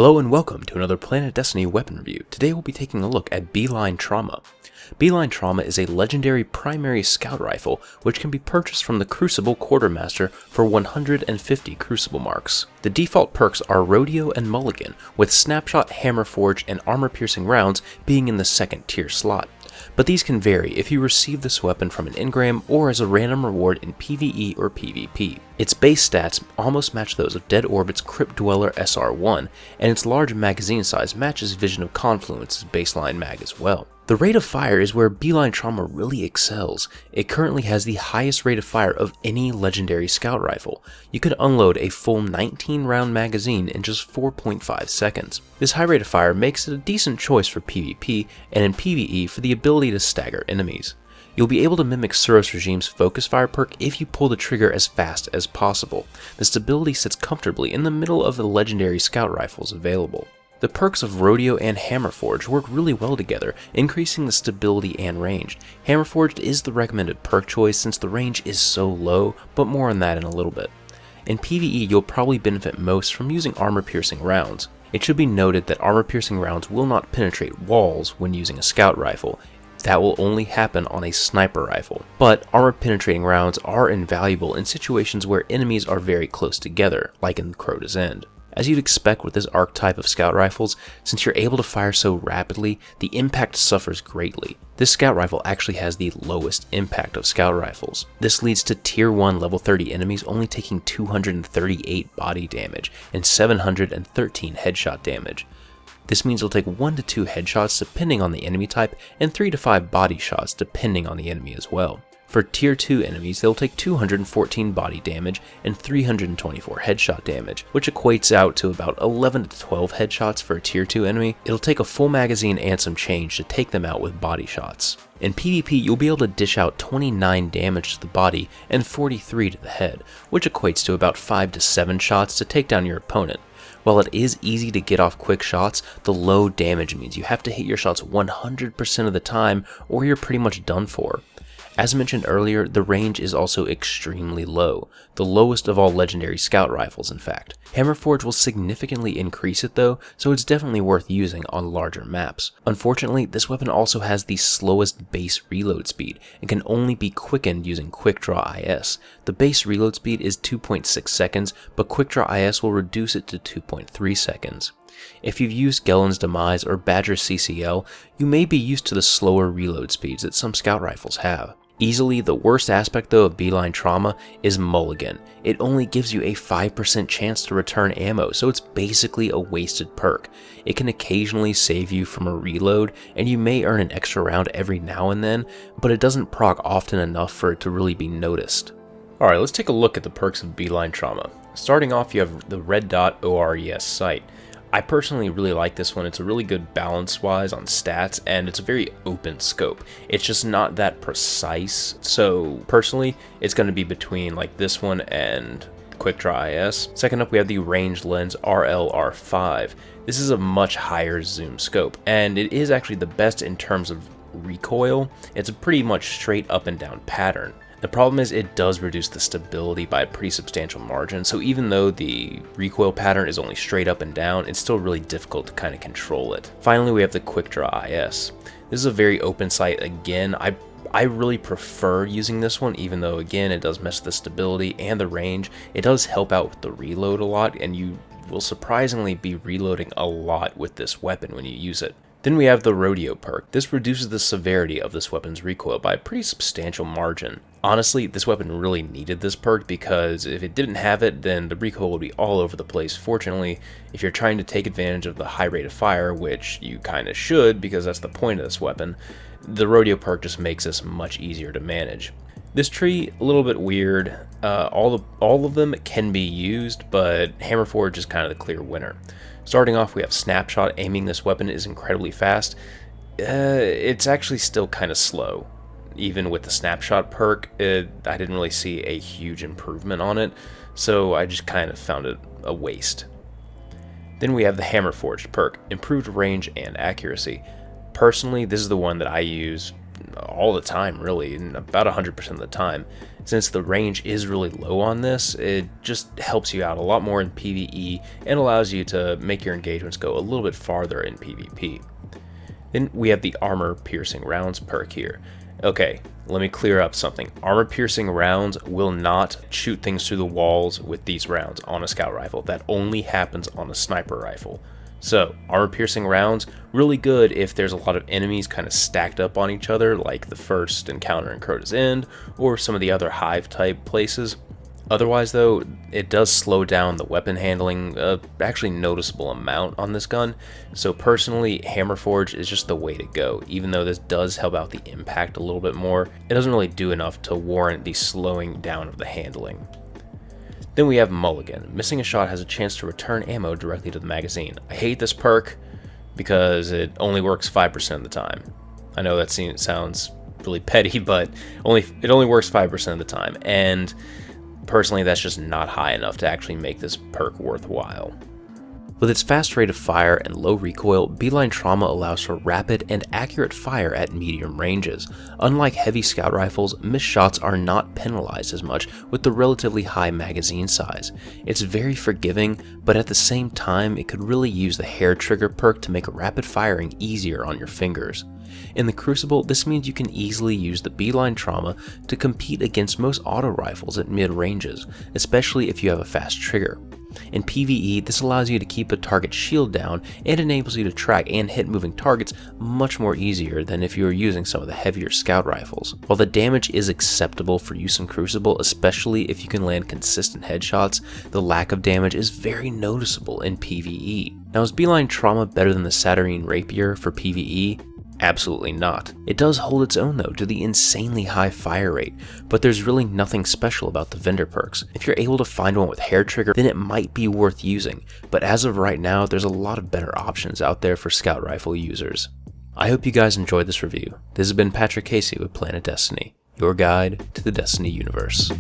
Hello and welcome to another PlanetDestiny weapon review. Today we'll be taking a look at Beeline Trauma. Beeline Trauma is a legendary primary scout rifle which can be purchased from the Crucible Quartermaster for 150 Crucible marks. The default perks are Rodeo and Mulligan, with Snapshot, Hammer Forge, and Armor Piercing rounds being in the second tier slot. But these can vary if you receive this weapon from an engram or as a random reward in PvE or PvP. Its base stats almost match those of Dead Orbit's Crypt Dweller SR1, and its large magazine size matches Vision of Confluence's baseline mag as well. The rate of fire is where Beeline Trauma really excels. It currently has the highest rate of fire of any legendary scout rifle. You can unload a full 19 round magazine in just 4.5 seconds. This high rate of fire makes it a decent choice for PvP and in PvE for the ability to stagger enemies. You'll be able to mimic Suros Regime's focus fire perk if you pull the trigger as fast as possible. The stability sits comfortably in the middle of the legendary scout rifles available. The perks of Rodeo and Hammerforged work really well together, increasing the stability and range. Hammerforged is the recommended perk choice since the range is so low, but more on that in a little bit. In PvE, you'll probably benefit most from using armor-piercing rounds. It should be noted that armor-piercing rounds will not penetrate walls when using a scout rifle. That will only happen on a sniper rifle. But armor-penetrating rounds are invaluable in situations where enemies are very close together, like in Crota's End. As you'd expect with this archetype of scout rifles, since you're able to fire so rapidly, the impact suffers greatly. This scout rifle actually has the lowest impact of scout rifles. This leads to tier 1 level 30 enemies only taking 238 body damage and 713 headshot damage. This means it'll take 1 to 2 headshots depending on the enemy type and 3 to 5 body shots depending on the enemy as well. For tier 2 enemies, they'll take 214 body damage and 324 headshot damage, which equates out to about 11 to 12 headshots for a tier 2 enemy. It'll take a full magazine and some change to take them out with body shots. In PvP, you'll be able to dish out 29 damage to the body and 43 to the head, which equates to about 5 to 7 shots to take down your opponent. While it is easy to get off quick shots, the low damage means you have to hit your shots 100% of the time or you're pretty much done for. As mentioned earlier, the range is also extremely low, the lowest of all legendary scout rifles in fact. Hammerforge will significantly increase it though, so it's definitely worth using on larger maps. Unfortunately, this weapon also has the slowest base reload speed and can only be quickened using Quick Draw IS. The base reload speed is 2.6 seconds, but Quick Draw IS will reduce it to 2.3 seconds. If you've used Gellen's Demise or Badger CCL, you may be used to the slower reload speeds that some scout rifles have. Easily the worst aspect though of Beeline Trauma is Mulligan. It only gives you a 5% chance to return ammo, so it's basically a wasted perk. It can occasionally save you from a reload, and you may earn an extra round every now and then, but it doesn't proc often enough for it to really be noticed. Alright, let's take a look at the perks of Beeline Trauma. Starting off, you have the Red Dot ORES sight. I personally really like this one. It's a really good balance-wise on stats, and it's a very open scope. It's just not that precise, so personally, it's going to be between like this one and Quick Draw IS. Second up, we have the Range Lens RLR5. This is a much higher zoom scope, and it is actually the best in terms of recoil. It's a pretty much straight up and down pattern. The problem is it does reduce the stability by a pretty substantial margin, so even though the recoil pattern is only straight up and down, it's still really difficult to kind of control it. Finally, we have the Quick Draw IS. This is a very open sight again. I really prefer using this one, even though again it does mess with the stability and the range. It does help out with the reload a lot, and you will surprisingly be reloading a lot with this weapon when you use it. Then we have the Rodeo perk. This reduces the severity of this weapon's recoil by a pretty substantial margin. Honestly, this weapon really needed this perk because if it didn't have it, then the recoil would be all over the place. Fortunately, if you're trying to take advantage of the high rate of fire, which you kind of should because that's the point of this weapon, the Rodeo perk just makes this much easier to manage. This tree, a little bit weird. All of them can be used, but Hammerforge is kind of the clear winner. Starting off, we have Snapshot. Aiming this weapon is incredibly fast. It's actually still kind of slow. Even with the Snapshot perk, I didn't really see a huge improvement on it, so I just kind of found it a waste. Then we have the Hammerforged perk, improved range and accuracy. Personally, this is the one that I use all the time, really, and about 100% of the time. Since the range is really low on this, it just helps you out a lot more in PvE and allows you to make your engagements go a little bit farther in PvP. Then we have the armor piercing rounds perk here. Okay, let me clear up something. Armor piercing rounds will not shoot things through the walls with these rounds on a scout rifle. That only happens on a sniper rifle. So, armor piercing rounds, really good if there's a lot of enemies kind of stacked up on each other, like the first encounter in Crota's End, or some of the other hive type places. Otherwise though, it does slow down the weapon handling actually noticeable amount on this gun, so personally Hammerforge is just the way to go. Even though this does help out the impact a little bit more, it doesn't really do enough to warrant the slowing down of the handling. Then we have Mulligan. Missing a shot has a chance to return ammo directly to the magazine. I hate this perk because it only works 5% of the time. I know that sounds really petty, but it only works 5% of the time, and personally that's just not high enough to actually make this perk worthwhile. With its fast rate of fire and low recoil, Beeline Trauma allows for rapid and accurate fire at medium ranges. Unlike heavy scout rifles, missed shots are not penalized as much with the relatively high magazine size. It's very forgiving, but at the same time it could really use the hair trigger perk to make rapid firing easier on your fingers. In the Crucible, this means you can easily use the Beeline Trauma to compete against most auto rifles at mid ranges, especially if you have a fast trigger. In PvE, this allows you to keep a target shield down and enables you to track and hit moving targets much more easier than if you were using some of the heavier scout rifles. While the damage is acceptable for use in Crucible, especially if you can land consistent headshots, the lack of damage is very noticeable in PvE. Now, is Beeline Trauma better than the Saturnine Rapier for PvE? Absolutely not. It does hold its own though to the insanely high fire rate, but there's really nothing special about the vendor perks. If you're able to find one with hair trigger, then it might be worth using, but as of right now, there's a lot of better options out there for scout rifle users. I hope you guys enjoyed this review. This has been Patrick Casey with Planet Destiny, your guide to the Destiny universe.